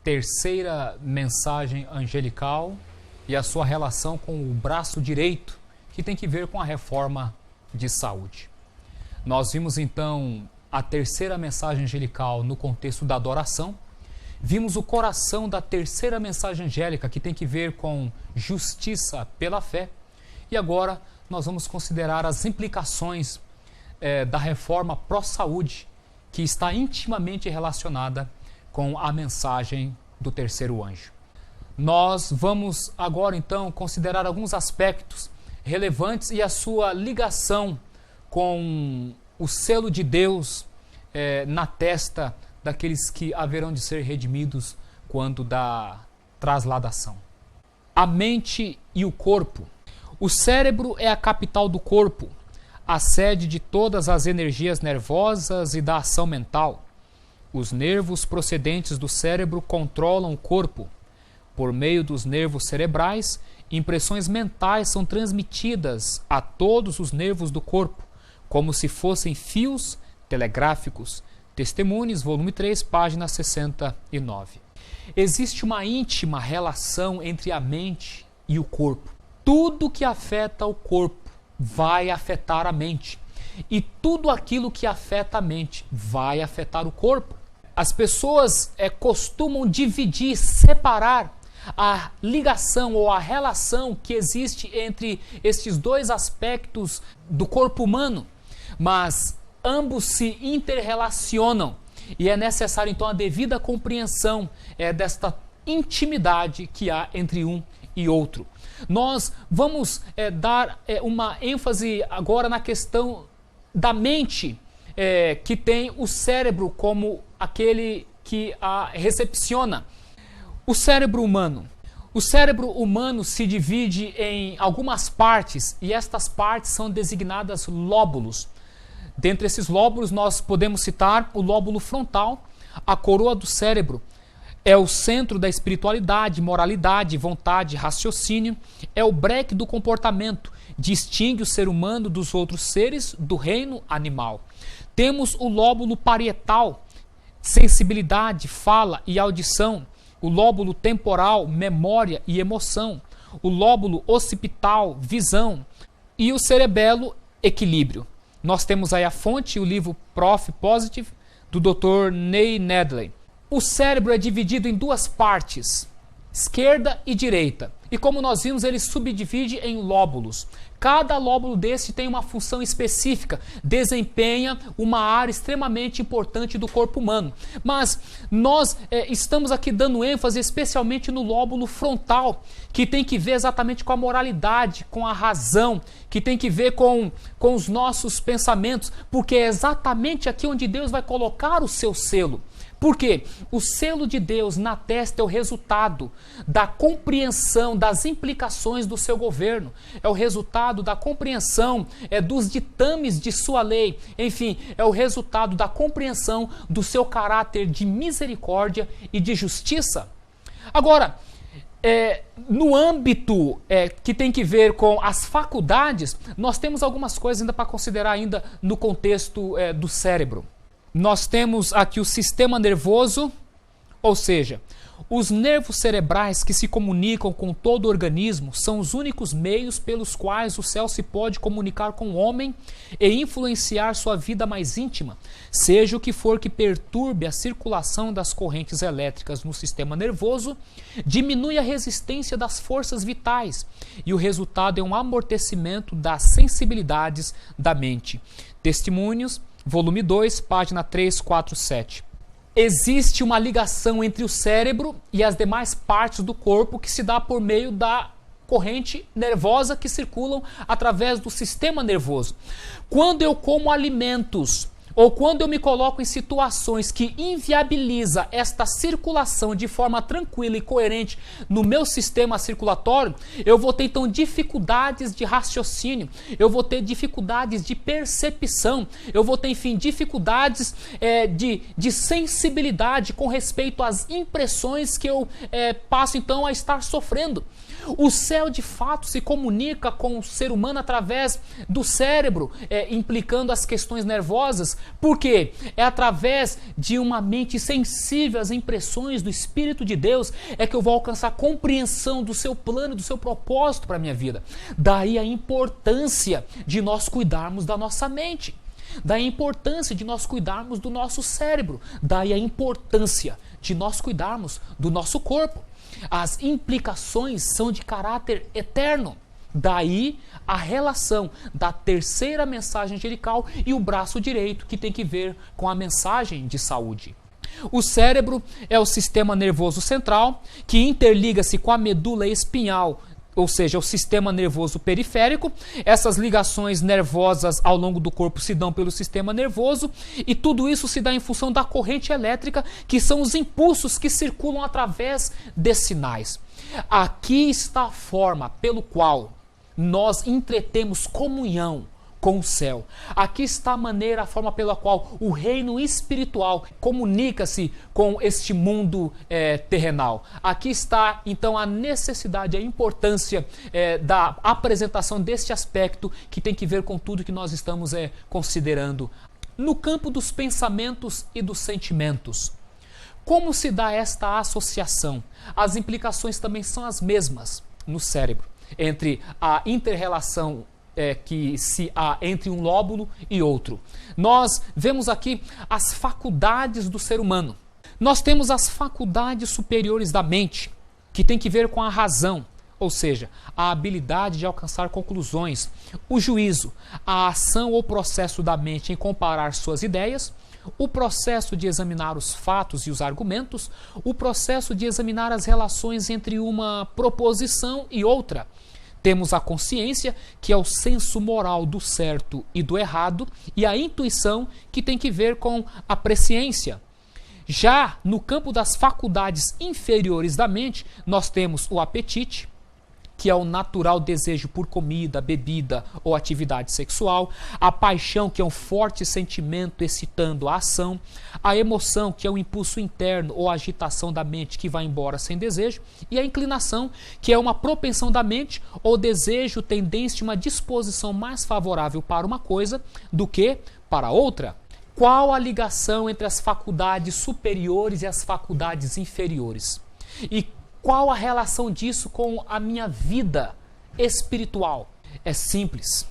terceira mensagem angelical e a sua relação com o braço direito, que tem que ver com a reforma de saúde. Nós vimos então a terceira mensagem angelical no contexto da adoração, vimos o coração da terceira mensagem angélica, que tem que ver com justiça pela fé, e agora nós vamos considerar as implicações da reforma pró-saúde, que está intimamente relacionada com a mensagem do terceiro anjo. Nós vamos agora então considerar alguns aspectos relevantes e a sua ligação com o selo de Deus na testa daqueles que haverão de ser redimidos quando da trasladação. A mente e o corpo. O cérebro é a capital do corpo, a sede de todas as energias nervosas e da ação mental. Os nervos procedentes do cérebro controlam o corpo. Por meio dos nervos cerebrais, impressões mentais são transmitidas a todos os nervos do corpo, como se fossem fios telegráficos. Testemunhos, volume 3, página 69. Existe uma íntima relação entre a mente e o corpo. Tudo que afeta o corpo vai afetar a mente. E tudo aquilo que afeta a mente vai afetar o corpo. As pessoas costumam dividir, separar a ligação ou a relação que existe entre estes dois aspectos do corpo humano, mas ambos se interrelacionam e é necessário então a devida compreensão desta intimidade que há entre um e outro. Nós vamos dar uma ênfase agora na questão da mente, que tem o cérebro como aquele que a recepciona. O cérebro humano. O cérebro humano se divide em algumas partes e estas partes são designadas lóbulos. Dentre esses lóbulos nós podemos citar o lóbulo frontal, a coroa do cérebro. É o centro da espiritualidade, moralidade, vontade, raciocínio. É o breque do comportamento. Distingue o ser humano dos outros seres do reino animal. Temos o lóbulo parietal, sensibilidade, fala e audição. O lóbulo temporal, memória e emoção. O lóbulo occipital, visão. E o cerebelo, equilíbrio. Nós temos aí a fonte, o livro Prof. Positive, do Dr. Ney Nedley. O cérebro é dividido em duas partes, esquerda e direita. E como nós vimos, ele subdivide em lóbulos. Cada lóbulo desse tem uma função específica, desempenha uma área extremamente importante do corpo humano. Mas nós estamos aqui dando ênfase especialmente no lóbulo frontal, que tem que ver exatamente com a moralidade, com a razão, que tem que ver com os nossos pensamentos, porque é exatamente aqui onde Deus vai colocar o seu selo. Por quê? O selo de Deus na testa é o resultado da compreensão das implicações do seu governo, é o resultado da compreensão dos ditames de sua lei, enfim, é o resultado da compreensão do seu caráter de misericórdia e de justiça. Agora, no âmbito que tem que ver com as faculdades, nós temos algumas coisas ainda para considerar ainda no contexto do cérebro. Nós temos aqui o sistema nervoso, ou seja, os nervos cerebrais que se comunicam com todo o organismo são os únicos meios pelos quais o céu se pode comunicar com o homem e influenciar sua vida mais íntima, seja o que for que perturbe a circulação das correntes elétricas no sistema nervoso, diminui a resistência das forças vitais e o resultado é um amortecimento das sensibilidades da mente. Testemunhos, volume 2, página 347. Existe uma ligação entre o cérebro e as demais partes do corpo que se dá por meio da corrente nervosa que circulam através do sistema nervoso. Quando eu como alimentos ou quando eu me coloco em situações que inviabiliza esta circulação de forma tranquila e coerente no meu sistema circulatório, eu vou ter então dificuldades de raciocínio, eu vou ter dificuldades de percepção, eu vou ter, enfim, dificuldades de sensibilidade com respeito às impressões que eu passo então a estar sofrendo. O céu de fato se comunica com o ser humano através do cérebro, implicando as questões nervosas, Porque é através de uma mente sensível às impressões do Espírito de Deus é que eu vou alcançar compreensão do seu plano, do seu propósito para a minha vida. Daí a importância de nós cuidarmos da nossa mente. Daí a importância de nós cuidarmos do nosso cérebro. Daí a importância de nós cuidarmos do nosso corpo. As implicações são de caráter eterno. Daí a relação da terceira mensagem angelical e o braço direito, que tem que ver com a mensagem de saúde. O cérebro é o sistema nervoso central, que interliga-se com a medula espinhal, ou seja, o sistema nervoso periférico. Essas ligações nervosas ao longo do corpo se dão pelo sistema nervoso, e tudo isso se dá em função da corrente elétrica, que são os impulsos que circulam através de sinais. Aqui está a forma pelo qual nós entretemos comunhão com o céu. Aqui está a forma pela qual o reino espiritual comunica-se com este mundo terrenal. Aqui está, então, a necessidade, a importância da apresentação deste aspecto que tem que ver com tudo que nós estamos considerando. No campo dos pensamentos e dos sentimentos, como se dá esta associação? As implicações também são as mesmas no cérebro, entre a inter-relação que se há entre um lóbulo e outro. Nós vemos aqui as faculdades do ser humano. Nós temos as faculdades superiores da mente, que tem que ver com a razão, ou seja, a habilidade de alcançar conclusões, o juízo, a ação ou processo da mente em comparar suas ideias, o processo de examinar os fatos e os argumentos, o processo de examinar as relações entre uma proposição e outra. Temos a consciência, que é o senso moral do certo e do errado, e a intuição, que tem que ver com a presciência. Já no campo das faculdades inferiores da mente, nós temos o apetite, que é o natural desejo por comida, bebida ou atividade sexual, a paixão, que é um forte sentimento excitando a ação, a emoção, que é um impulso interno ou agitação da mente que vai embora sem desejo, e a inclinação, que é uma propensão da mente ou desejo, tendência, uma disposição mais favorável para uma coisa do que para outra. Qual a ligação entre as faculdades superiores e as faculdades inferiores? E qual a relação disso com a minha vida espiritual? É simples.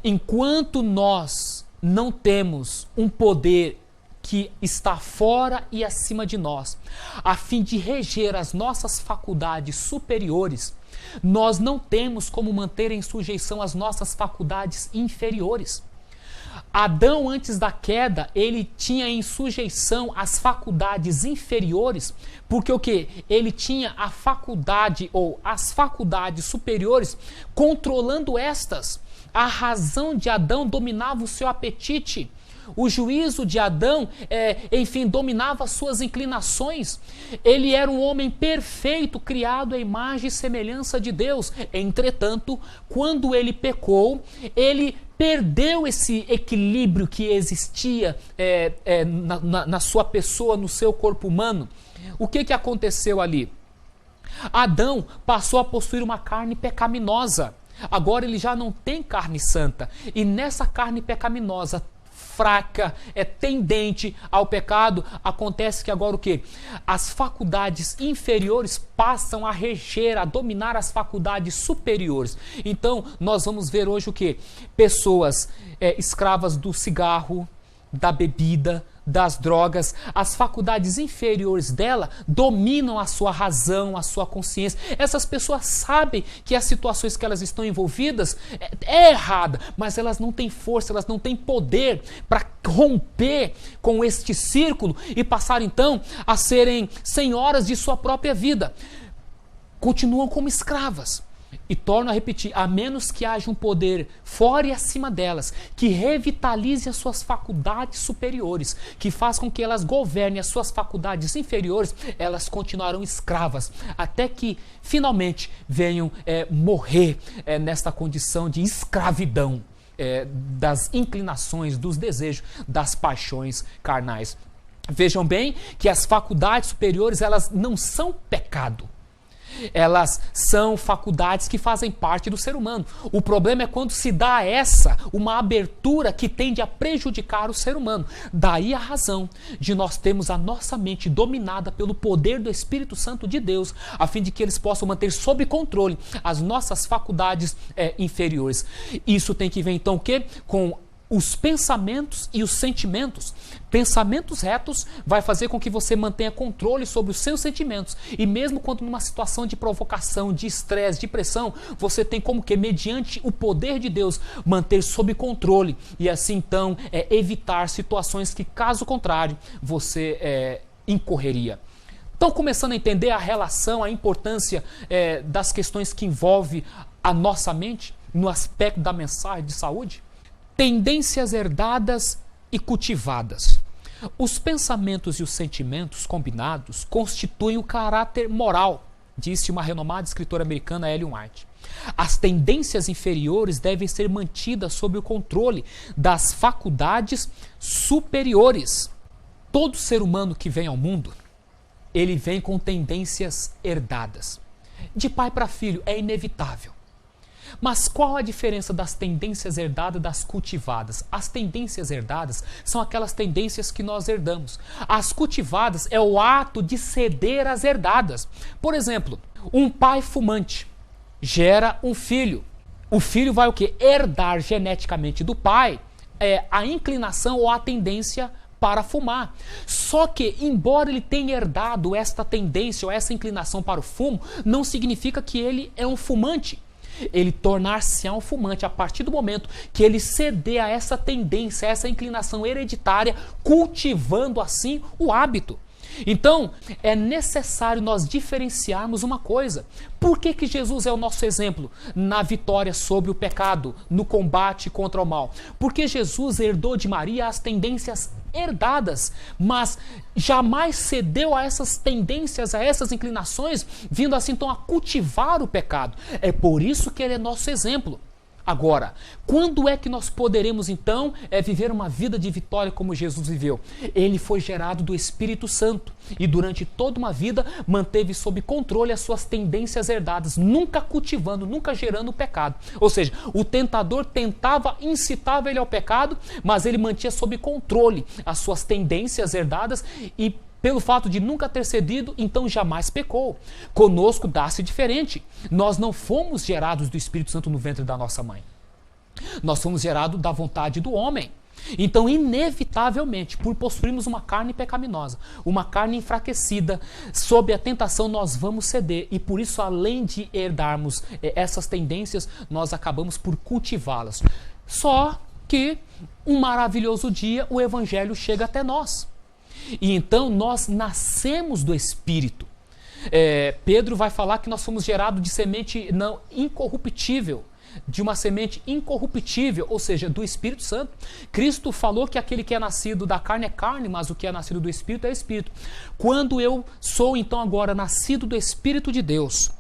Enquanto nós não temos um poder que está fora e acima de nós, a fim de reger as nossas faculdades superiores, nós não temos como manter em sujeição as nossas faculdades inferiores. Adão, antes da queda, ele tinha em sujeição as faculdades inferiores, porque o quê? Ele tinha a faculdade ou as faculdades superiores controlando estas. A razão de Adão dominava o seu apetite. O juízo de Adão, dominava as suas inclinações. Ele era um homem perfeito, criado à imagem e semelhança de Deus. Entretanto, quando ele pecou, ele perdeu esse equilíbrio que existia na sua pessoa, no seu corpo humano. O que aconteceu ali? Adão passou a possuir uma carne pecaminosa. Agora ele já não tem carne santa. E nessa carne pecaminosa, fraca, tendente ao pecado, acontece que agora o quê? As faculdades inferiores passam a reger, a dominar as faculdades superiores. Então, nós vamos ver hoje o quê? Pessoas escravas do cigarro, da bebida, das drogas. As faculdades inferiores dela dominam a sua razão, a sua consciência. Essas pessoas sabem que as situações que elas estão envolvidas é errada, mas elas não têm força, elas não têm poder para romper com este círculo e passar então a serem senhoras de sua própria vida. Continuam como escravas. E torno a repetir, a menos que haja um poder fora e acima delas, que revitalize as suas faculdades superiores, que faz com que elas governem as suas faculdades inferiores, elas continuarão escravas, até que finalmente venham morrer nesta condição de escravidão das inclinações, dos desejos, das paixões carnais. Vejam bem que as faculdades superiores, elas não são pecado. Elas são faculdades que fazem parte do ser humano. O problema é quando se dá uma abertura que tende a prejudicar o ser humano. Daí a razão de nós termos a nossa mente dominada pelo poder do Espírito Santo de Deus, a fim de que eles possam manter sob controle as nossas faculdades inferiores. Isso tem que ver então o quê? Com os pensamentos e os sentimentos. Pensamentos retos vai fazer com que você mantenha controle sobre os seus sentimentos. E mesmo quando numa situação de provocação, de estresse, de pressão, você tem como que, mediante o poder de Deus, manter sob controle. E assim então evitar situações que, caso contrário, você incorreria. Estão começando a entender a relação, a importância das questões que envolvem a nossa mente no aspecto da mensagem de saúde? Tendências herdadas e cultivadas. Os pensamentos e os sentimentos combinados constituem o caráter moral, disse uma renomada escritora americana, Ellen White. As tendências inferiores devem ser mantidas sob o controle das faculdades superiores. Todo ser humano que vem ao mundo, ele vem com tendências herdadas. De pai para filho, é inevitável. Mas qual a diferença das tendências herdadas das cultivadas? As tendências herdadas são aquelas tendências que nós herdamos. As cultivadas é o ato de ceder às herdadas. Por exemplo, um pai fumante gera um filho. O filho vai o quê? Herdar geneticamente do pai a inclinação ou a tendência para fumar. Só que, embora ele tenha herdado esta tendência ou essa inclinação para o fumo, não significa que ele é um fumante. Ele tornar-se-á um fumante a partir do momento que ele ceder a essa tendência, a essa inclinação hereditária, cultivando assim o hábito. Então, é necessário nós diferenciarmos uma coisa. Por que Jesus é o nosso exemplo na vitória sobre o pecado, no combate contra o mal? Porque Jesus herdou de Maria as tendências herdadas, mas jamais cedeu a essas tendências, a essas inclinações, vindo assim então a cultivar o pecado. É por isso que ele é nosso exemplo. Agora, quando é que nós poderemos então viver uma vida de vitória como Jesus viveu? Ele foi gerado do Espírito Santo e durante toda uma vida manteve sob controle as suas tendências herdadas, nunca cultivando, nunca gerando o pecado. Ou seja, o tentador tentava, incitava ele ao pecado, mas ele mantinha sob controle as suas tendências herdadas e pelo fato de nunca ter cedido, então jamais pecou. Conosco dá-se diferente. Nós não fomos gerados do Espírito Santo no ventre da nossa mãe. Nós fomos gerados da vontade do homem. Então, inevitavelmente, por possuirmos uma carne pecaminosa, uma carne enfraquecida, sob a tentação nós vamos ceder. E por isso, além de herdarmos essas tendências, nós acabamos por cultivá-las. Só que, um maravilhoso dia, o Evangelho chega até nós. E então nós nascemos do Espírito. Pedro vai falar que nós fomos gerados de semente não incorruptível, de uma semente incorruptível, ou seja, do Espírito Santo. Cristo falou que aquele que é nascido da carne é carne, mas o que é nascido do Espírito é Espírito. Quando eu sou então agora nascido do Espírito de Deus,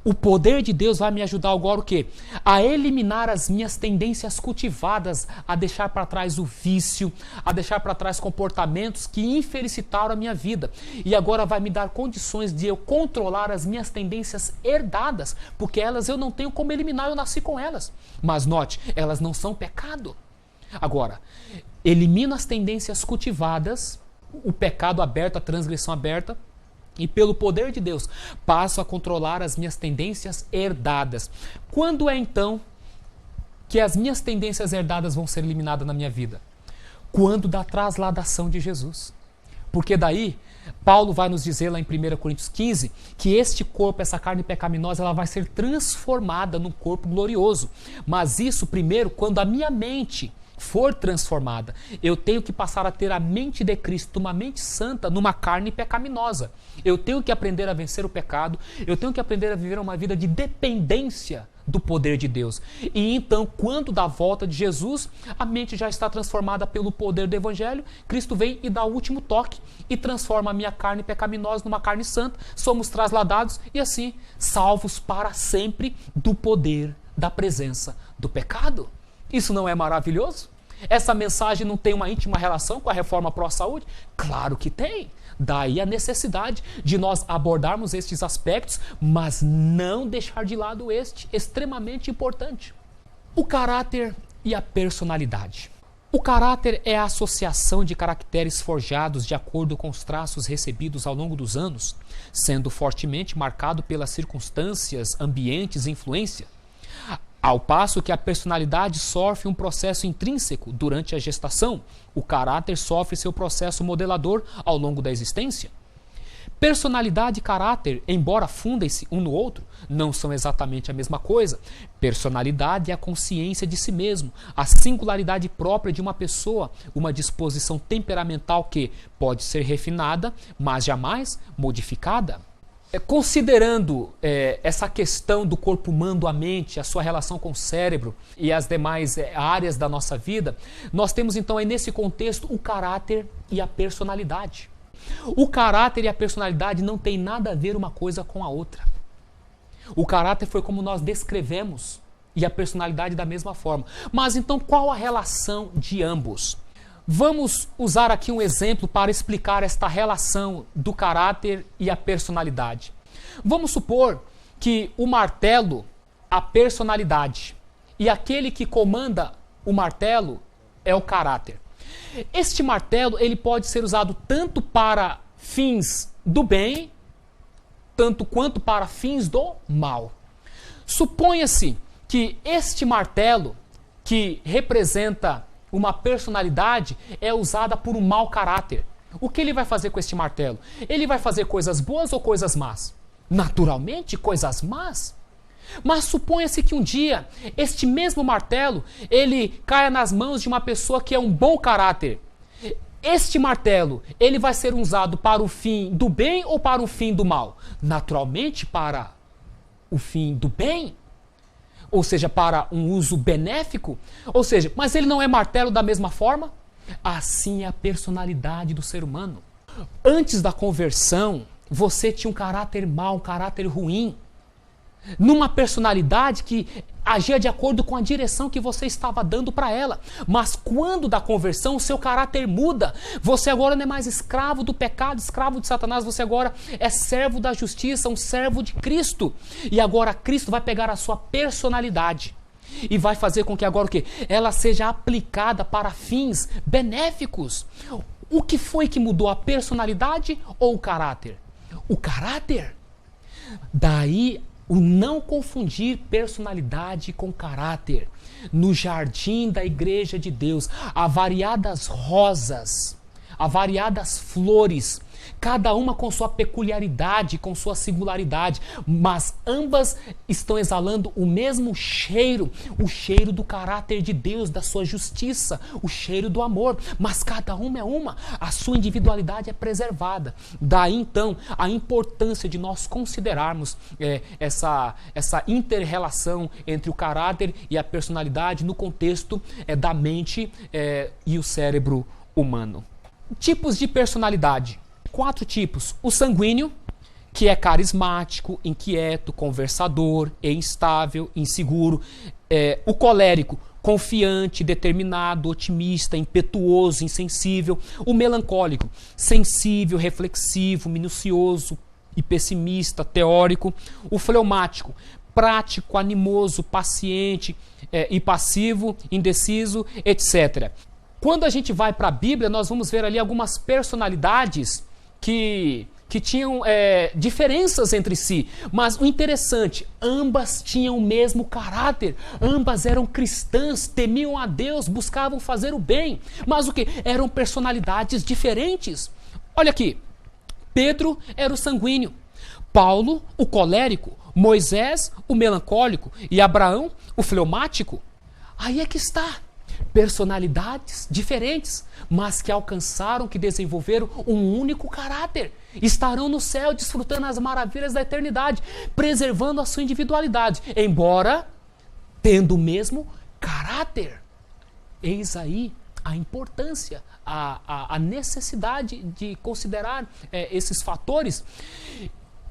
o poder de Deus vai me ajudar agora o quê? A eliminar as minhas tendências cultivadas, a deixar para trás o vício, a deixar para trás comportamentos que infelicitaram a minha vida. E agora vai me dar condições de eu controlar as minhas tendências herdadas, porque elas eu não tenho como eliminar, eu nasci com elas. Mas note, elas não são pecado. Agora, elimino as tendências cultivadas, o pecado aberto, a transgressão aberta, e pelo poder de Deus, passo a controlar as minhas tendências herdadas. Quando é então que as minhas tendências herdadas vão ser eliminadas na minha vida? Quando da trasladação de Jesus. Porque daí, Paulo vai nos dizer lá em 1 Coríntios 15, que este corpo, essa carne pecaminosa, ela vai ser transformada num corpo glorioso. Mas isso primeiro quando a minha mente for transformada. Eu tenho que passar a ter a mente de Cristo, uma mente santa, numa carne pecaminosa. Eu tenho que aprender a vencer o pecado, eu tenho que aprender a viver uma vida de dependência do poder de Deus. E então, quando da volta de Jesus, a mente já está transformada pelo poder do Evangelho, Cristo vem e dá o último toque e transforma a minha carne pecaminosa numa carne santa, somos trasladados e assim salvos para sempre do poder da presença do pecado. Isso não é maravilhoso? Essa mensagem não tem uma íntima relação com a reforma pró-saúde? Claro que tem. Daí a necessidade de nós abordarmos estes aspectos, mas não deixar de lado este extremamente importante. O caráter e a personalidade. O caráter é a associação de caracteres forjados de acordo com os traços recebidos ao longo dos anos, sendo fortemente marcado pelas circunstâncias, ambientes e influência. Ao passo que a personalidade sofre um processo intrínseco durante a gestação, o caráter sofre seu processo modelador ao longo da existência. Personalidade e caráter, embora fundem-se um no outro, não são exatamente a mesma coisa. Personalidade é a consciência de si mesmo, a singularidade própria de uma pessoa, uma disposição temperamental que pode ser refinada, mas jamais modificada. Considerando essa questão do corpo humano, a mente, a sua relação com o cérebro e as demais áreas da nossa vida, nós temos então aí nesse contexto o caráter e a personalidade. O caráter e a personalidade não tem nada a ver uma coisa com a outra. O caráter foi como nós descrevemos e a personalidade da mesma forma. Mas então qual a relação de ambos? Vamos usar aqui um exemplo para explicar esta relação do caráter e a personalidade. Vamos supor que o martelo, a personalidade, e aquele que comanda o martelo é o caráter. Este martelo ele pode ser usado tanto para fins do bem, tanto quanto para fins do mal. Suponha-se que este martelo, que representa uma personalidade, é usada por um mau caráter. O que ele vai fazer com este martelo? Ele vai fazer coisas boas ou coisas más? Naturalmente, coisas más. Mas suponha-se que um dia, este mesmo martelo, ele caia nas mãos de uma pessoa que é um bom caráter. Este martelo, ele vai ser usado para o fim do bem ou para o fim do mal? Naturalmente, para o fim do bem. Ou seja, para um uso benéfico. Ou seja, mas ele não é martelo da mesma forma? Assim é a personalidade do ser humano. Antes da conversão, você tinha um caráter mau, um caráter ruim. Numa personalidade que agia de acordo com a direção que você estava dando para ela. Mas quando da conversão, o seu caráter muda. Você agora não é mais escravo do pecado, escravo de Satanás. Você agora é servo da justiça, um servo de Cristo. E agora Cristo vai pegar a sua personalidade e vai fazer com que agora o quê? Ela seja aplicada para fins benéficos. O que foi que mudou, a personalidade ou o caráter? O caráter. Daí o não confundir personalidade com caráter. No jardim da igreja de Deus, há variadas rosas, há variadas flores, cada uma com sua peculiaridade, com sua singularidade, mas ambas estão exalando o mesmo cheiro, o cheiro do caráter de Deus, da sua justiça, o cheiro do amor, mas cada uma é uma, a sua individualidade é preservada. Daí então a importância de nós considerarmos essa inter-relação entre o caráter e a personalidade no contexto da mente e o cérebro humano. Tipos de personalidade. 4 tipos. O sanguíneo, que é carismático, inquieto, conversador, instável, inseguro. O colérico, confiante, determinado, otimista, impetuoso, insensível. O melancólico, sensível, reflexivo, minucioso e pessimista, teórico. O fleumático, prático, animoso, paciente e passivo, indeciso, etc. Quando a gente vai para a Bíblia, nós vamos ver ali algumas personalidades que tinham diferenças entre si. Mas o interessante, ambas tinham o mesmo caráter. Ambas eram cristãs, temiam a Deus, buscavam fazer o bem. Mas o que? Eram personalidades diferentes. Olha aqui, Pedro era o sanguíneo, Paulo o colérico, Moisés o melancólico e Abraão o fleumático. Aí é que está. Personalidades diferentes, mas que alcançaram, que desenvolveram um único caráter. Estarão no céu desfrutando as maravilhas da eternidade, preservando a sua individualidade, embora tendo o mesmo caráter. Eis aí a importância, a necessidade de considerar esses fatores.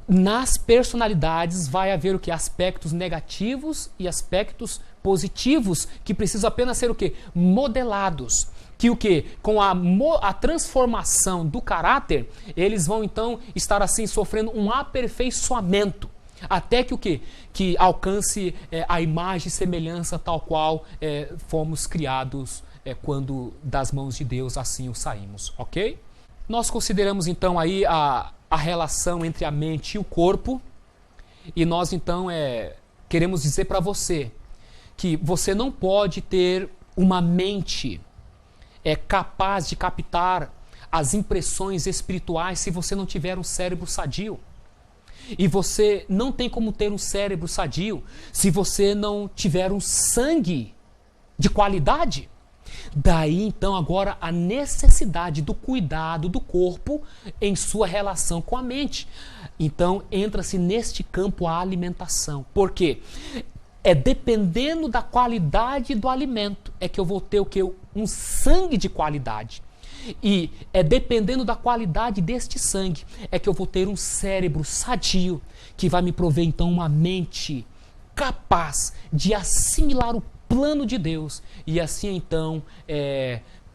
Nas personalidades vai haver o que? Aspectos negativos e aspectos positivos que precisam apenas ser o quê? Modelados, que o quê? Com a transformação do caráter, eles vão então estar assim sofrendo um aperfeiçoamento, até que o quê? Que alcance a imagem e semelhança tal qual fomos criados quando das mãos de Deus assim o saímos, ok? Nós consideramos então aí a relação entre a mente e o corpo, e nós então queremos dizer para você que você não pode ter uma mente capaz de captar as impressões espirituais se você não tiver um cérebro sadio. E você não tem como ter um cérebro sadio se você não tiver um sangue de qualidade. Daí então agora a necessidade do cuidado do corpo em sua relação com a mente. Então entra-se neste campo a alimentação. Por quê? Dependendo da qualidade do alimento que eu vou ter o quê? Um sangue de qualidade. E dependendo da qualidade deste sangue que eu vou ter um cérebro sadio, que vai me prover então uma mente capaz de assimilar o plano de Deus e assim então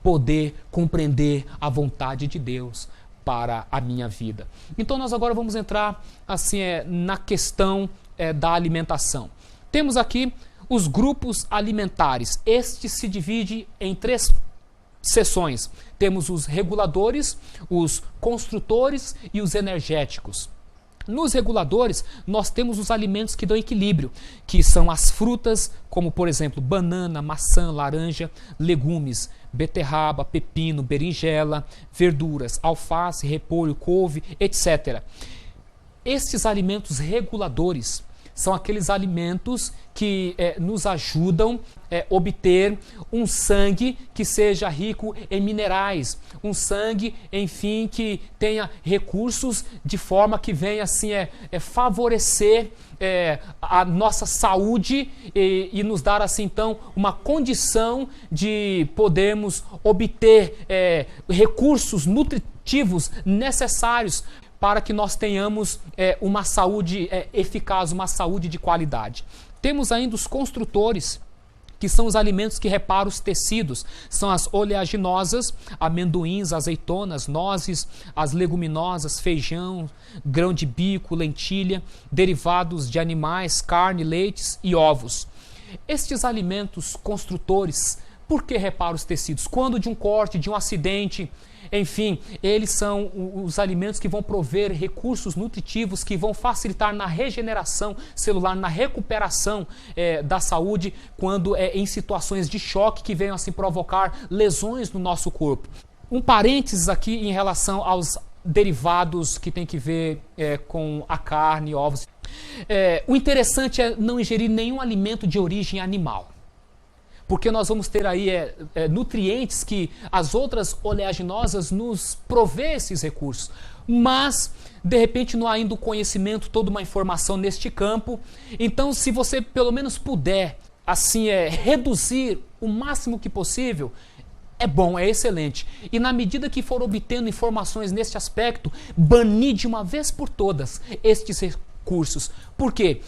poder compreender a vontade de Deus para a minha vida. Então nós agora vamos entrar assim na questão da alimentação. Temos aqui os grupos alimentares. Este se divide em 3 seções. Temos os reguladores, os construtores e os energéticos. Nos reguladores, nós temos os alimentos que dão equilíbrio, que são as frutas, como por exemplo, banana, maçã, laranja, legumes, beterraba, pepino, berinjela, verduras, alface, repolho, couve, etc. Estes alimentos reguladores são aqueles alimentos que nos ajudam a obter um sangue que seja rico em minerais, um sangue, enfim, que tenha recursos de forma que venha assim favorecer a nossa saúde e nos dar assim então uma condição de podermos obter recursos nutritivos necessários para que nós tenhamos uma saúde eficaz, uma saúde de qualidade. Temos ainda os construtores, que são os alimentos que reparam os tecidos. São as oleaginosas, amendoins, azeitonas, nozes, as leguminosas, feijão, grão de bico, lentilha, derivados de animais, carne, leites e ovos. Estes alimentos construtores, por que reparam os tecidos? Quando de um corte, de um acidente, enfim, eles são os alimentos que vão prover recursos nutritivos que vão facilitar na regeneração celular, na recuperação da saúde, quando em situações de choque que venham assim provocar lesões no nosso corpo. Um parênteses aqui em relação aos derivados que tem que ver com a carne, ovos. O interessante é não ingerir nenhum alimento de origem animal, porque nós vamos ter aí nutrientes que as outras oleaginosas nos provê esses recursos. Mas, de repente, não há ainda o conhecimento, toda uma informação neste campo. Então, se você pelo menos puder, assim, reduzir o máximo que possível, é bom, é excelente. E na medida que for obtendo informações neste aspecto, banir de uma vez por todas estes recursos. Porque,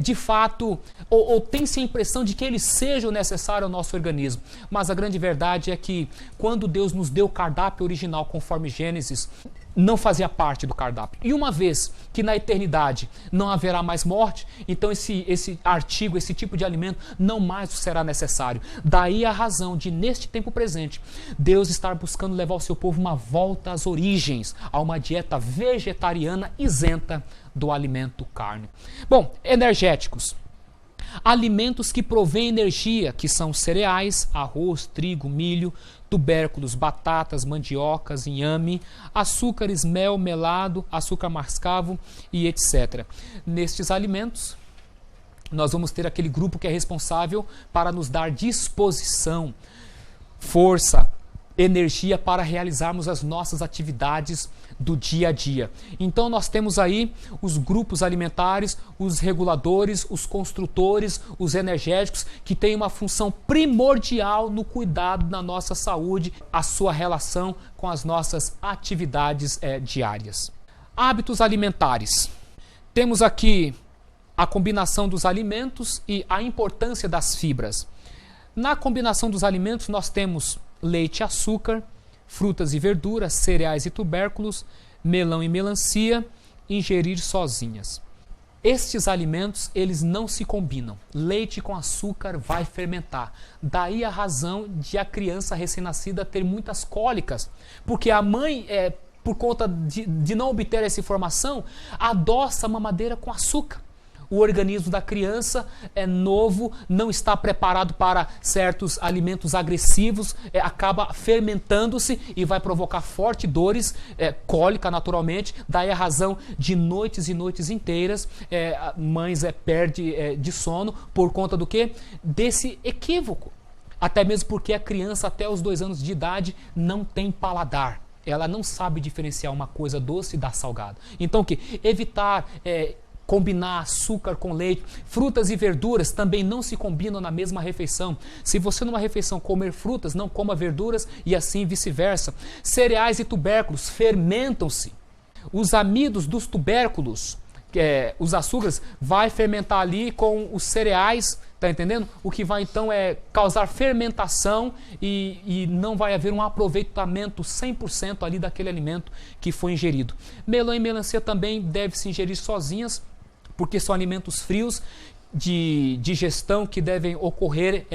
de fato, ou tem-se a impressão de que eles sejam necessários ao nosso organismo. Mas a grande verdade é que, quando Deus nos deu o cardápio original, conforme Gênesis, não fazia parte do cardápio. E uma vez que na eternidade não haverá mais morte, então esse artigo, esse tipo de alimento não mais será necessário. Daí a razão de, neste tempo presente, Deus estar buscando levar ao seu povo uma volta às origens, a uma dieta vegetariana isenta do alimento carne. Bom, energéticos. Alimentos que provêm energia, que são cereais, arroz, trigo, milho, tubérculos, batatas, mandiocas, inhame, açúcares, mel, melado, açúcar mascavo e etc. Nestes alimentos, nós vamos ter aquele grupo que é responsável para nos dar disposição, força, energia para realizarmos as nossas atividades do dia a dia. Então nós temos aí os grupos alimentares, os reguladores, os construtores, os energéticos, que têm uma função primordial no cuidado da nossa saúde, a sua relação com as nossas atividades diárias. Hábitos alimentares. Temos aqui a combinação dos alimentos e a importância das fibras. Na combinação dos alimentos nós temos leite e açúcar, frutas e verduras, cereais e tubérculos, melão e melancia, ingerir sozinhas. Estes alimentos, eles não se combinam. Leite com açúcar vai fermentar. Daí a razão de a criança recém-nascida ter muitas cólicas. Porque a mãe, por conta de não obter essa informação, adoça a mamadeira com açúcar. O organismo da criança é novo, não está preparado para certos alimentos agressivos, acaba fermentando-se e vai provocar fortes dores, cólica naturalmente. Daí a razão de noites e noites inteiras, mães perdem de sono por conta do quê? Desse equívoco. Até mesmo porque a criança até os 2 anos de idade não tem paladar. Ela não sabe diferenciar uma coisa doce da salgada. Então o que? Evitar combinar açúcar com leite. Frutas e verduras também não se combinam na mesma refeição. Se você numa refeição comer frutas, não coma verduras e assim vice-versa. Cereais e tubérculos fermentam-se. Os amidos dos tubérculos, os açúcares, vai fermentar ali com os cereais, tá entendendo? O que vai então causar fermentação e não vai haver um aproveitamento 100% ali daquele alimento que foi ingerido. Melão e melancia também deve se ingerir sozinhas, porque são alimentos frios de digestão que devem ocorrer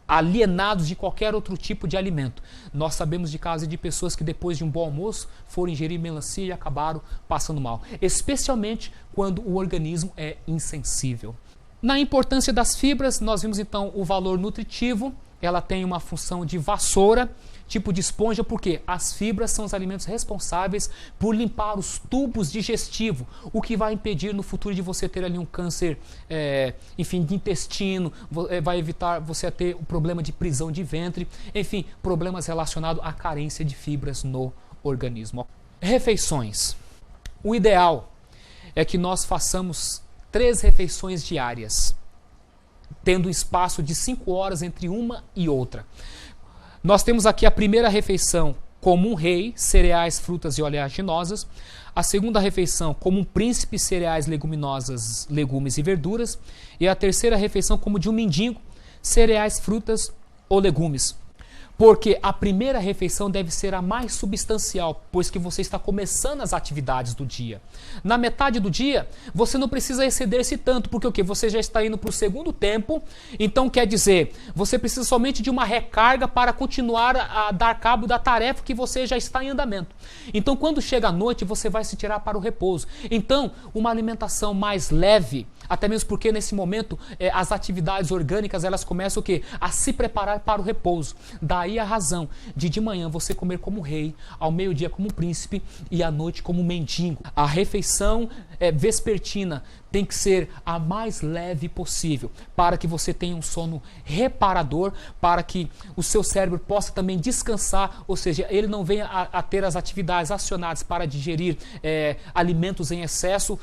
alienados de qualquer outro tipo de alimento. Nós sabemos de casos de pessoas que depois de um bom almoço foram ingerir melancia e acabaram passando mal, especialmente quando o organismo é insensível. Na importância das fibras, nós vimos então o valor nutritivo. Ela tem uma função de vassoura, tipo de esponja, porque as fibras são os alimentos responsáveis por limpar os tubos digestivos, o que vai impedir no futuro de você ter ali um câncer, de intestino, vai evitar você ter o problema de prisão de ventre, enfim, problemas relacionados à carência de fibras no organismo. Refeições. O ideal é que nós façamos 3 refeições diárias, tendo um espaço de 5 horas entre uma e outra. Nós temos aqui a primeira refeição como um rei, cereais, frutas e oleaginosas. A segunda refeição como um príncipe, cereais, leguminosas, legumes e verduras. E a terceira refeição como de um mendigo, cereais, frutas ou legumes. Porque a primeira refeição deve ser a mais substancial, pois que você está começando as atividades do dia. Na metade do dia, você não precisa exceder-se tanto, porque o quê? Você já está indo para o segundo tempo, então quer dizer, você precisa somente de uma recarga para continuar a dar cabo da tarefa que você já está em andamento. Então quando chega a noite, você vai se tirar para o repouso. Então, uma alimentação mais leve, até mesmo porque nesse momento as atividades orgânicas elas começam o quê? A se preparar para o repouso. Daí a razão de manhã você comer como rei, ao meio-dia como príncipe e à noite como mendigo. A refeição vespertina tem que ser a mais leve possível, para que você tenha um sono reparador, para que o seu cérebro possa também descansar, ou seja, ele não venha a ter as atividades acionadas para digerir alimentos em excesso,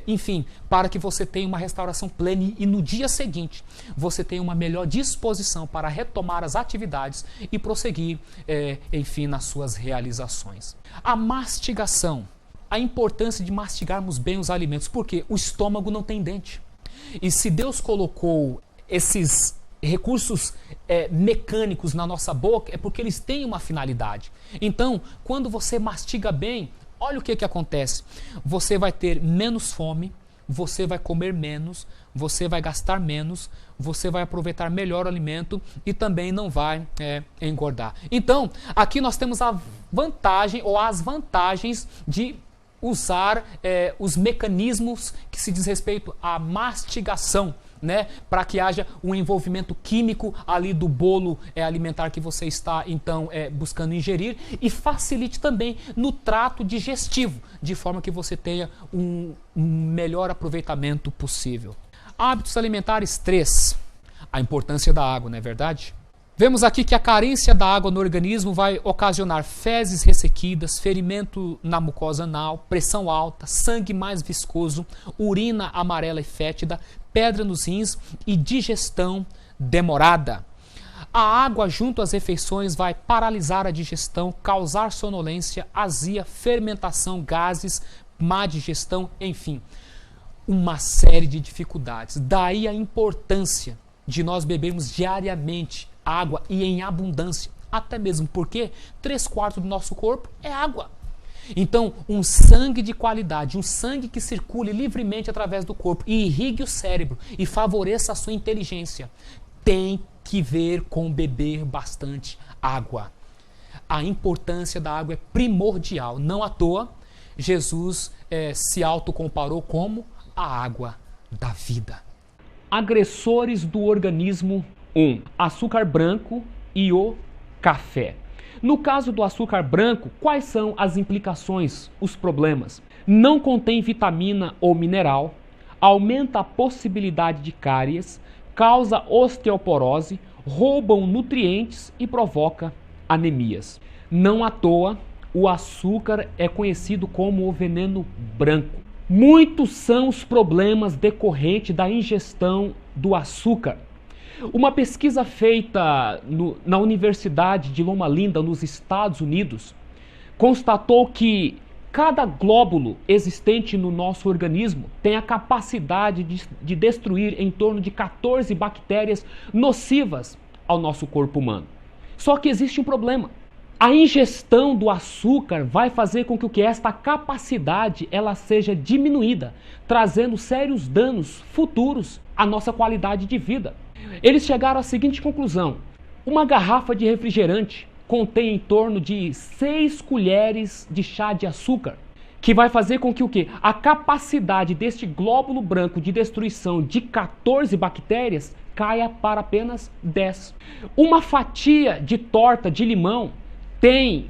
enfim, para que você tenha uma restauração plena e no dia seguinte você tenha uma melhor disposição para retomar as atividades e prosseguir, enfim, nas suas realizações. A mastigação. A importância de mastigarmos bem os alimentos, porque o estômago não tem dente. E se Deus colocou esses recursos mecânicos na nossa boca, é porque eles têm uma finalidade. Então, quando você mastiga bem, olha o que acontece. Você vai ter menos fome, você vai comer menos, você vai gastar menos, você vai aproveitar melhor o alimento e também não vai engordar. Então, aqui nós temos a vantagem ou as vantagens de usar os mecanismos que se diz respeito à mastigação, né, para que haja um envolvimento químico ali do bolo alimentar que você está então buscando ingerir e facilite também no trato digestivo, de forma que você tenha um melhor aproveitamento possível. Hábitos alimentares 3. A importância da água, não é verdade? Vemos aqui que a carência da água no organismo vai ocasionar fezes ressequidas, ferimento na mucosa anal, pressão alta, sangue mais viscoso, urina amarela e fétida, pedra nos rins e digestão demorada. A água junto às refeições vai paralisar a digestão, causar sonolência, azia, fermentação, gases, má digestão, enfim, uma série de dificuldades. Daí a importância de nós bebermos diariamente água e em abundância. Até mesmo porque 3/4 do nosso corpo é água. Então, um sangue de qualidade, um sangue que circule livremente através do corpo e irrigue o cérebro e favoreça a sua inteligência, tem que ver com beber bastante água. A importância da água é primordial. Não à toa, Jesus se autocomparou como a água da vida. Agressores do organismo 1. Açúcar branco e o café. No caso do açúcar branco, quais são as implicações, os problemas? Não contém vitamina ou mineral, aumenta a possibilidade de cáries, causa osteoporose, roubam nutrientes e provoca anemias. Não à toa, o açúcar é conhecido como o veneno branco. Muitos são os problemas decorrentes da ingestão do açúcar. Uma pesquisa feita na Universidade de Loma Linda, nos Estados Unidos, constatou que cada glóbulo existente no nosso organismo tem a capacidade de destruir em torno de 14 bactérias nocivas ao nosso corpo humano. Só que existe um problema. A ingestão do açúcar vai fazer com que esta capacidade ela seja diminuída, trazendo sérios danos futuros à nossa qualidade de vida. Eles chegaram à seguinte conclusão: uma garrafa de refrigerante contém em torno de 6 colheres de chá de açúcar, que vai fazer com que a capacidade deste glóbulo branco de destruição de 14 bactérias caia para apenas 10. Uma fatia de torta de limão tem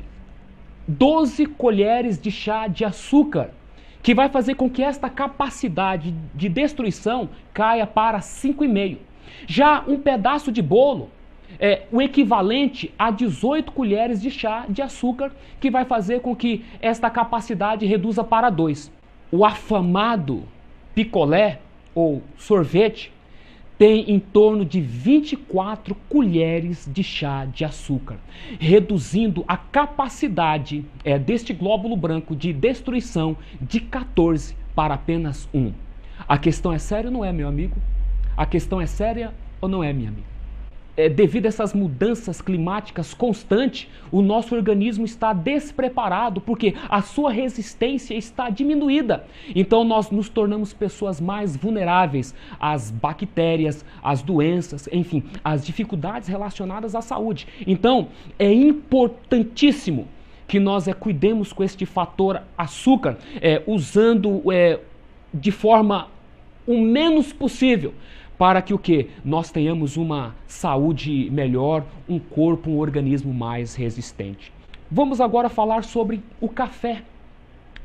12 colheres de chá de açúcar, que vai fazer com que esta capacidade de destruição caia para 5,5. Já um pedaço de bolo é o equivalente a 18 colheres de chá de açúcar, que vai fazer com que esta capacidade reduza para 2. O afamado picolé ou sorvete tem em torno de 24 colheres de chá de açúcar, reduzindo a capacidade deste glóbulo branco de destruição de 14 para apenas 1. A questão é séria ou não é, meu amigo? A questão é séria ou não é, minha amiga? Devido a essas mudanças climáticas constantes, o nosso organismo está despreparado porque a sua resistência está diminuída. Então nós nos tornamos pessoas mais vulneráveis às bactérias, às doenças, enfim, às dificuldades relacionadas à saúde. Então é importantíssimo que nós cuidemos com este fator açúcar, usando de forma o menos possível, para que nós tenhamos uma saúde melhor, um corpo, um organismo mais resistente. Vamos agora falar sobre o café.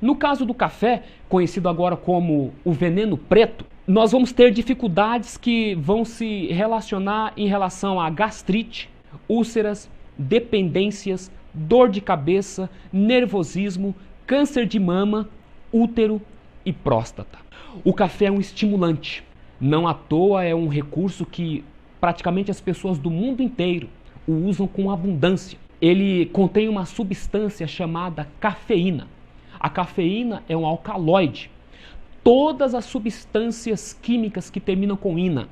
No caso do café, conhecido agora como o veneno preto, nós vamos ter dificuldades que vão se relacionar em relação a gastrite, úlceras, dependências, dor de cabeça, nervosismo, câncer de mama, útero e próstata. O café é um estimulante. Não à toa é um recurso que praticamente as pessoas do mundo inteiro o usam com abundância. Ele contém uma substância chamada cafeína. A cafeína é um alcaloide. Todas as substâncias químicas que terminam com ina,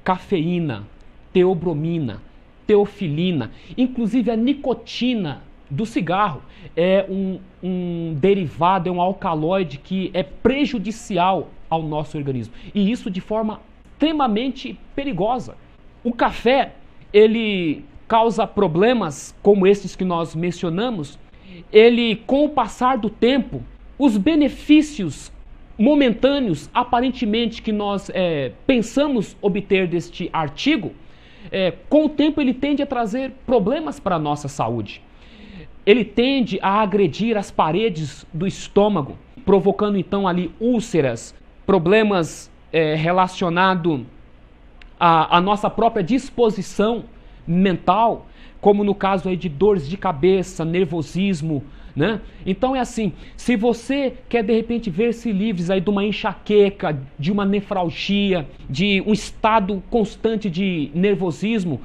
cafeína, teobromina, teofilina, inclusive a nicotina do cigarro é um derivado, é um alcaloide que é prejudicial ao nosso organismo. E isso de forma extremamente perigosa. O café, ele causa problemas como esses que nós mencionamos. Ele, com o passar do tempo, os benefícios momentâneos, aparentemente, que nós pensamos obter deste artigo, com o tempo ele tende a trazer problemas para a nossa saúde. Ele tende a agredir as paredes do estômago, provocando então ali úlceras, problemas relacionados à nossa própria disposição mental, como no caso aí de dores de cabeça, nervosismo, né? Então é assim, se você quer de repente ver-se livres aí de uma enxaqueca, de uma nefralgia, de um estado constante de nervosismo,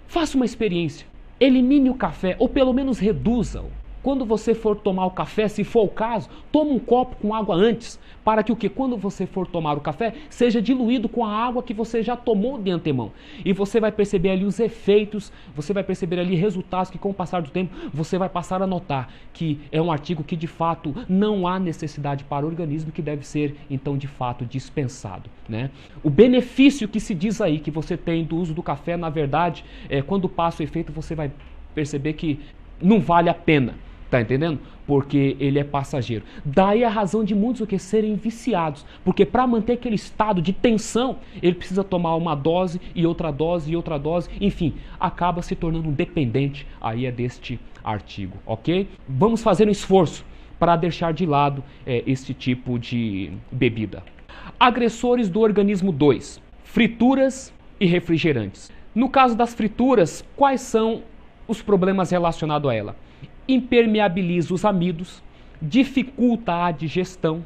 faça uma experiência. Elimine o café, ou pelo menos reduza-o. quando você for tomar o café, se for o caso, toma um copo com água antes, para que o que? Quando você for tomar o café, seja diluído com a água que você já tomou de antemão. E você vai perceber ali os efeitos, você vai perceber ali resultados que com o passar do tempo, você vai passar a notar que é um artigo que de fato não há necessidade para o organismo, que deve ser então de fato dispensado, né? O benefício que se diz aí que você tem do uso do café, na verdade, quando passa o efeito, você vai perceber que não vale a pena, tá entendendo? Porque ele é passageiro. Daí a razão de muitos o que serem viciados, porque para manter aquele estado de tensão, ele precisa tomar uma dose e outra dose e outra dose, enfim, acaba se tornando um dependente aí deste artigo, ok? Vamos fazer um esforço para deixar de lado esse tipo de bebida. Agressores do organismo 2, frituras e refrigerantes. No caso das frituras, quais são os problemas relacionados a ela? Impermeabiliza os amidos, dificulta a digestão,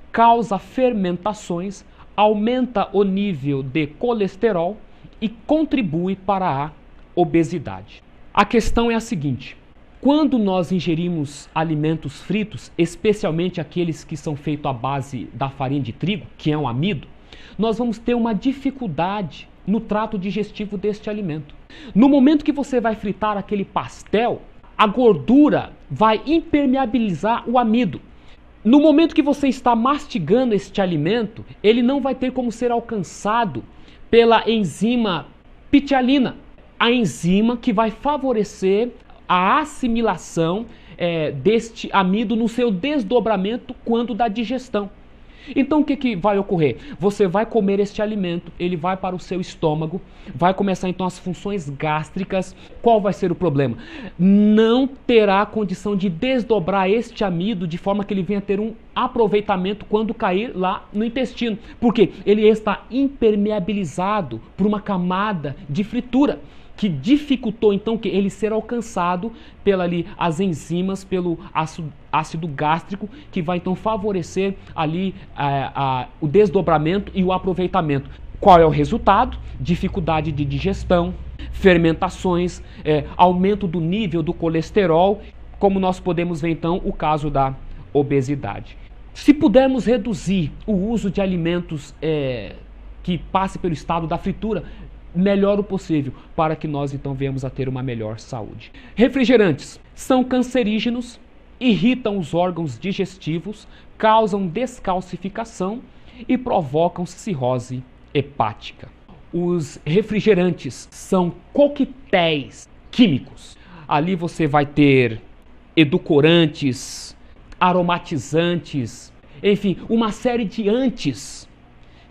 causa fermentações, aumenta o nível de colesterol e contribui para a obesidade. A questão é a seguinte: quando nós ingerimos alimentos fritos, especialmente aqueles que são feitos à base da farinha de trigo, que é um amido, nós vamos ter uma dificuldade no trato digestivo deste alimento. No momento que você vai fritar aquele pastel, a gordura vai impermeabilizar o amido. No momento que você está mastigando este alimento, ele não vai ter como ser alcançado pela enzima pitialina, a enzima que vai favorecer a assimilação deste amido no seu desdobramento quando da digestão. Então o que vai ocorrer? Você vai comer este alimento, ele vai para o seu estômago, vai começar então as funções gástricas. Qual vai ser o problema? Não terá condição de desdobrar este amido de forma que ele venha ter um aproveitamento quando cair lá no intestino. Porque ele está impermeabilizado por uma camada de fritura, que dificultou então que ele ser alcançado as enzimas, pelo ácido gástrico, que vai então favorecer ali o desdobramento e o aproveitamento. Qual é o resultado? Dificuldade de digestão, fermentações, aumento do nível do colesterol, como nós podemos ver então o caso da obesidade. Se pudermos reduzir o uso de alimentos que passem pelo estado da fritura, melhor o possível, para que nós então venhamos a ter uma melhor saúde. Refrigerantes são cancerígenos, irritam os órgãos digestivos, causam descalcificação e provocam cirrose hepática. Os refrigerantes são coquetéis químicos. Ali você vai ter edulcorantes, aromatizantes, enfim, uma série de antes,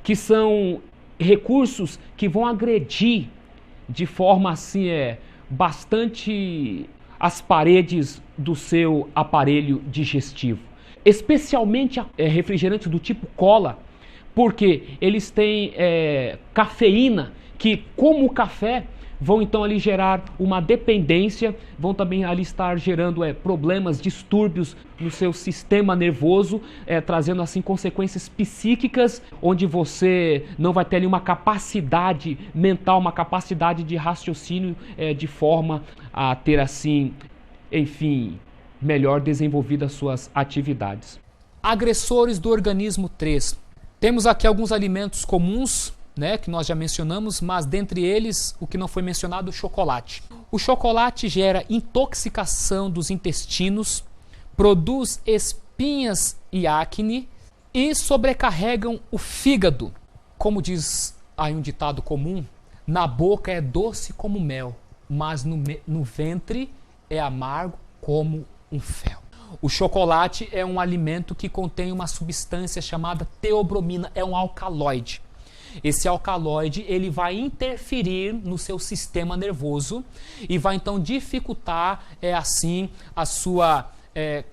que são recursos que vão agredir de forma assim bastante as paredes do seu aparelho digestivo. Especialmente refrigerantes do tipo cola, porque eles têm cafeína, que como o café vão então ali gerar uma dependência, vão também ali estar gerando problemas, distúrbios no seu sistema nervoso, trazendo assim consequências psíquicas, onde você não vai ter ali uma capacidade mental, uma capacidade de raciocínio de forma a ter assim, enfim, melhor desenvolvidas suas atividades. Agressores do organismo 3. Temos aqui alguns alimentos comuns, que nós já mencionamos, mas dentre eles, o que não foi mencionado, o chocolate. O chocolate gera intoxicação dos intestinos, produz espinhas e acne e sobrecarregam o fígado. Como diz aí um ditado comum, na boca é doce como mel, mas no ventre é amargo como um fel. O chocolate é um alimento que contém uma substância chamada teobromina, é um alcaloide. Esse alcaloide ele vai interferir no seu sistema nervoso e vai então dificultar assim a sua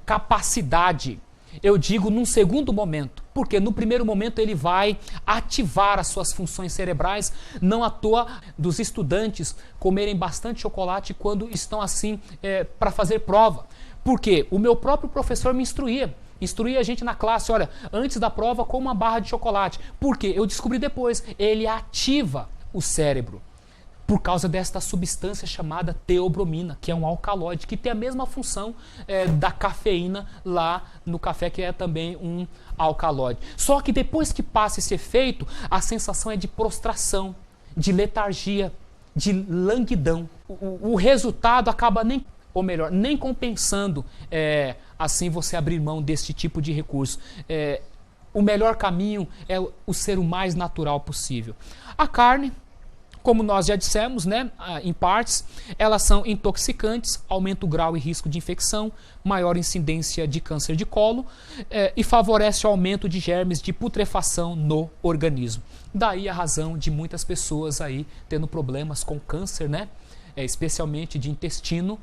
capacidade. Eu digo num segundo momento, porque no primeiro momento ele vai ativar as suas funções cerebrais. Não à toa dos estudantes comerem bastante chocolate quando estão assim para fazer prova. Porque o meu próprio professor me instruía a gente na classe, olha, antes da prova, coma uma barra de chocolate. Por quê? Eu descobri depois, ele ativa o cérebro. por causa desta substância chamada teobromina, que é um alcaloide, que tem a mesma função da cafeína lá no café, que é também um alcaloide. Só que depois que passa esse efeito, a sensação é de prostração, de letargia, de languidão. O resultado acaba nem compensando assim você abrir mão desse tipo de recurso. O melhor caminho é o ser o mais natural possível. A carne, como nós já dissemos, né, em partes, elas são intoxicantes, aumenta o grau e risco de infecção, maior incidência de câncer de colo e favorece o aumento de germes de putrefação no organismo. Daí a razão de muitas pessoas aí tendo problemas com câncer, né, especialmente de intestino,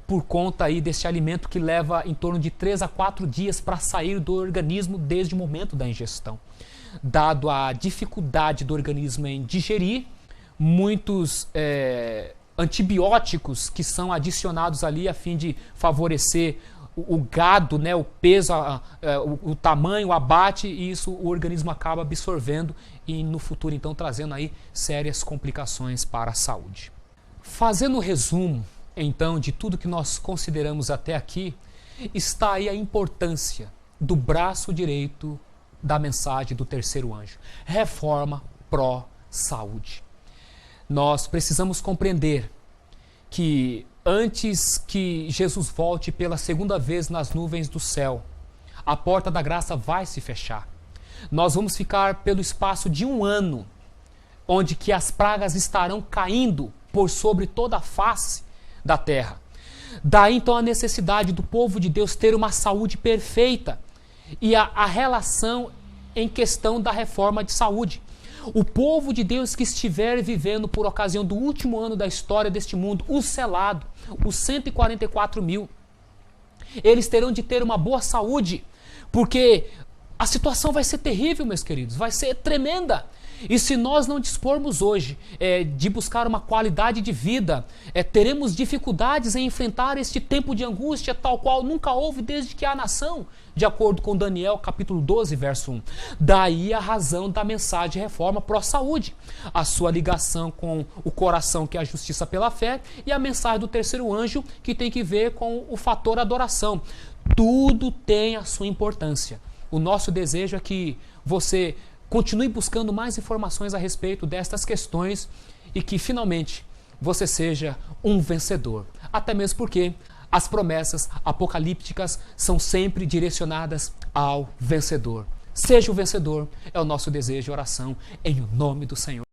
por conta aí desse alimento que leva em torno de 3 a 4 dias para sair do organismo desde o momento da ingestão. Dado a dificuldade do organismo em digerir, muitos antibióticos que são adicionados ali a fim de favorecer o gado, né, o peso, o tamanho, o abate, e isso o organismo acaba absorvendo e no futuro então trazendo aí sérias complicações para a saúde. Fazendo um resumo então de tudo que nós consideramos até aqui, está aí a importância do braço direito da mensagem do terceiro anjo: reforma pró-saúde. Nós precisamos compreender que antes que Jesus volte pela segunda vez nas nuvens do céu, a porta da graça vai se fechar. Nós vamos ficar pelo espaço de 1 ano, onde que as pragas estarão caindo por sobre toda a face da terra. Daí então a necessidade do povo de Deus ter uma saúde perfeita e a relação em questão da reforma de saúde. O povo de Deus que estiver vivendo por ocasião do último ano da história deste mundo, o selado, os 144 mil, eles terão de ter uma boa saúde, porque a situação vai ser terrível, meus queridos, vai ser tremenda. E se nós não dispormos hoje de buscar uma qualidade de vida, teremos dificuldades em enfrentar este tempo de angústia tal qual nunca houve desde que há nação, de acordo com Daniel capítulo 12, verso 1. Daí a razão da mensagem de reforma pró-saúde, a sua ligação com o coração, que é a justiça pela fé, e a mensagem do terceiro anjo, que tem que ver com o fator adoração. Tudo tem a sua importância. O nosso desejo é que você continue buscando mais informações a respeito destas questões e que finalmente você seja um vencedor. Até mesmo porque as promessas apocalípticas são sempre direcionadas ao vencedor. Seja o vencedor, é o nosso desejo e oração em nome do Senhor.